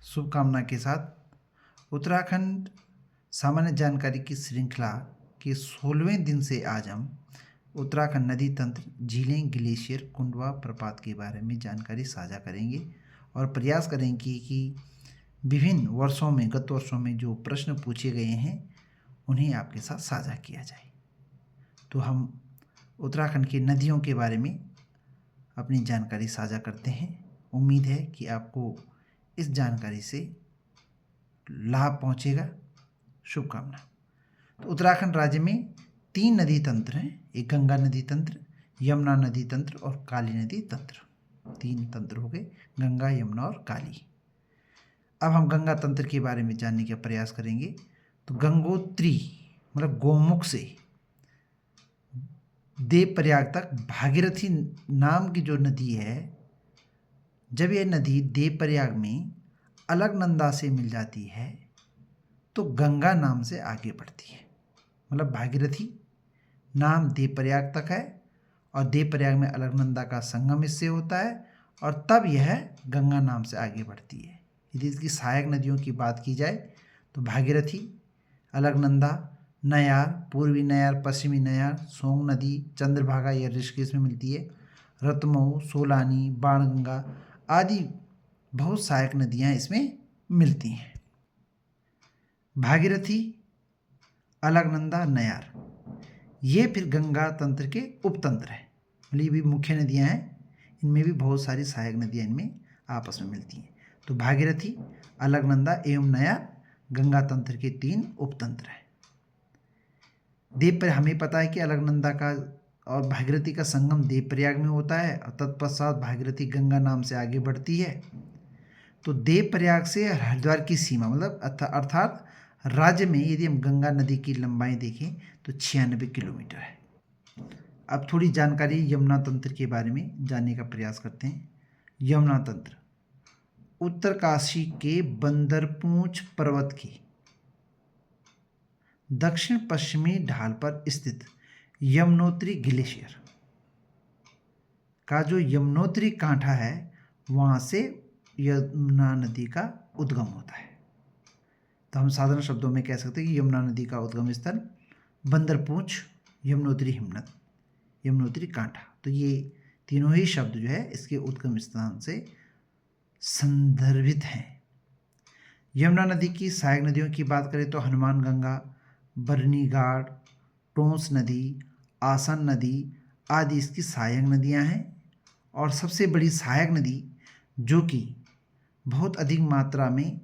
शुभकामना के साथ उत्तराखंड सामान्य जानकारी की श्रृंखला के 16वें दिन से आज हम उत्तराखंड नदी तंत्र, झीलें, ग्लेशियर, कुंडवा प्रपात के बारे में जानकारी साझा करेंगे और प्रयास करेंगे कि विभिन्न वर्षों में, गत वर्षों में जो प्रश्न पूछे गए हैं उन्हें आपके साथ साझा किया जाए। तो हम उत्तराखंड की नदियों के बारे में अपनी जानकारी साझा करते हैं। उम्मीद है कि आपको इस जानकारी से लाभ पहुंचेगा। शुभकामना। तो उत्तराखंड राज्य में 3 नदी तंत्र हैं। एक गंगा नदी तंत्र, यमुना नदी तंत्र और काली नदी तंत्र। 3 तंत्र हो गए, गंगा, यमुना और काली। अब हम गंगा तंत्र के बारे में जानने का प्रयास करेंगे। तो गंगोत्री मतलब गोमुख से देवप्रयाग तक भागीरथी नाम की जो नदी है, जब यह नदी देवप्रयाग में अलकनंदा से मिल जाती है तो गंगा नाम से आगे बढ़ती है। मतलब भागीरथी नाम देवप्रयाग तक है और देवप्रयाग में अलकनंदा का संगम इससे होता है और तब यह गंगा नाम से आगे बढ़ती है। यदि इसकी सहायक नदियों की बात की जाए तो भागीरथी, अलकनंदा, नयार, पूर्वी नयार, पश्चिमी नयार, सोंग नदी, चंद्रभागा या ऋषिकेश में मिलती है, रतमऊ, सोलानी, बाणगंगा आदि बहुत सहायक नदियाँ इसमें मिलती हैं। भागीरथी, अलकनंदा, नयार ये फिर गंगा तंत्र के उपतंत्र हैं। मतलब ये भी मुख्य नदियाँ हैं, इनमें भी बहुत सारी सहायक नदियाँ इनमें आपस में मिलती हैं। तो भागीरथी, अलकनंदा एवं नयार गंगा तंत्र के 3 उपतंत्र हैं। हमें पता है कि अलकनंदा का और भागीरथी का संगम देवप्रयाग में होता है और तत्पश्चात भागीरथी गंगा नाम से आगे बढ़ती है। तो देवप्रयाग से हरिद्वार की सीमा मतलब अर्थात राज्य में यदि हम गंगा नदी की लंबाई देखें तो 96 किलोमीटर है। अब थोड़ी जानकारी यमुना तंत्र के बारे में जानने का प्रयास करते हैं। यमुना तंत्र उत्तरकाशी के बंदरपूंछ पर्वत की दक्षिण पश्चिमी ढाल पर स्थित यमुनोत्री ग्लेशियर का जो यमुनोत्री कांठा है वहाँ से यमुना नदी का उद्गम होता है। तो हम साधारण शब्दों में कह सकते हैं कि यमुना नदी का उद्गम स्थल बंदरपूंछ, यमुनोत्री हिमनद, यमुनोत्री कांठा। तो ये तीनों ही शब्द जो है इसके उद्गम स्थान से संदर्भित हैं। यमुना नदी की सहायक नदियों की बात करें तो हनुमान गंगा, बरनी घाट, टोंस नदी, आसन नदी आदि इसकी सहायक नदियां हैं। और सबसे बड़ी सहायक नदी जो कि बहुत अधिक मात्रा में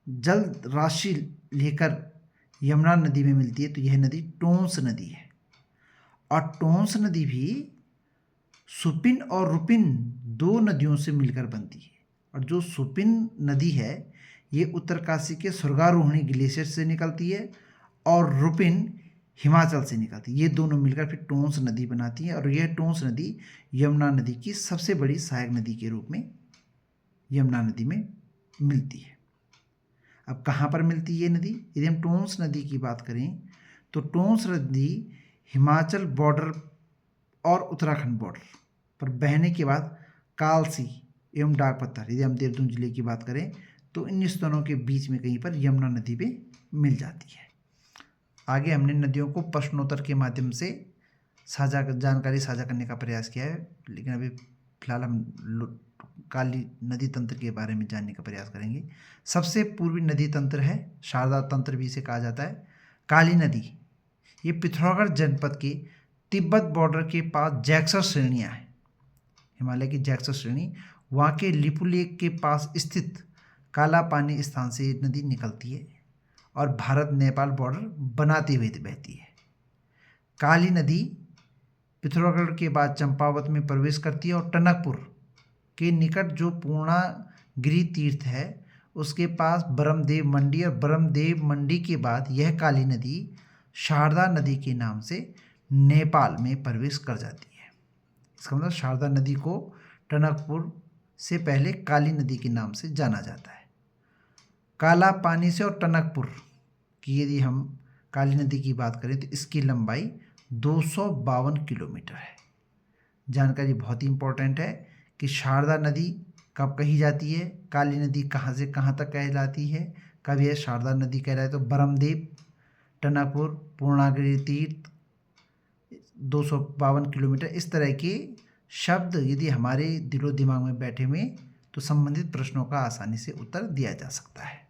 जल राशि लेकर यमुना नदी में मिलती है तो यह नदी टोंस नदी है। और टोंस नदी भी सुपिन और रुपिन 2 नदियों से मिलकर बनती है। और जो सुपिन नदी है ये उत्तरकाशी के स्वर्गारोहिणी ग्लेशियर से निकलती है और रुपिन हिमाचल से निकलती है। ये दोनों मिलकर फिर टोंस नदी बनाती है और यह टोंस नदी यमुना नदी की सबसे बड़ी सहायक नदी के रूप में यमुना नदी में मिलती है। अब कहाँ पर मिलती है ये नदी? यदि हम टोंस नदी की बात करें तो टोंस नदी हिमाचल बॉर्डर और उत्तराखंड बॉर्डर पर बहने के बाद कालसी एवं डाकपत्थर, यदि हम देहरादून जिले की बात करें तो इन स्थानों के बीच में कहीं पर यमुना नदी पे मिल जाती है। आगे हमने नदियों को प्रश्नोत्तर के माध्यम से जानकारी साझा करने का प्रयास किया है, लेकिन अभी फिलहाल हम काली नदी तंत्र के बारे में जानने का प्रयास करेंगे। सबसे पूर्वी नदी तंत्र है, शारदा तंत्र भी इसे कहा जाता है। काली नदी ये पिथौरागढ़ जनपद के तिब्बत बॉर्डर के पास जैक्सर श्रेणियाँ हैं, हिमालय की जैक्सर श्रेणी, वहाँ के लिपुलेख के पास स्थित काला पानी स्थान से ये नदी निकलती है और भारत नेपाल बॉर्डर बनाते हुए बहती है। काली नदी पिथौरागढ़ के बाद चंपावत में प्रवेश करती है और टनकपुर के निकट जो पूर्णागिरि तीर्थ है उसके पास ब्रह्मदेव मंडी और ब्रह्मदेव मंडी के बाद यह काली नदी शारदा नदी के नाम से नेपाल में प्रवेश कर जाती है। इसका मतलब शारदा नदी को टनकपुर से पहले काली नदी के नाम से जाना जाता है। काला पानी से और टनकपुर की यदि हम काली नदी की बात करें तो इसकी लंबाई 252 किलोमीटर है। जानकारी बहुत ही इम्पोर्टेंट है कि शारदा नदी कब कही जाती है? काली नदी कहाँ से कहाँ तक कहलाती है? कब यह शारदा नदी कहलाए? तो बरमदेव, टनकपुर, पूर्णागिरि तीर्थ, 252 किलोमीटर। इस तरह के शब्द यदि हमारे दिलो दिमाग में बैठे हुए तो संबंधित प्रश्नों का आसानी से उत्तर दिया जा सकता है।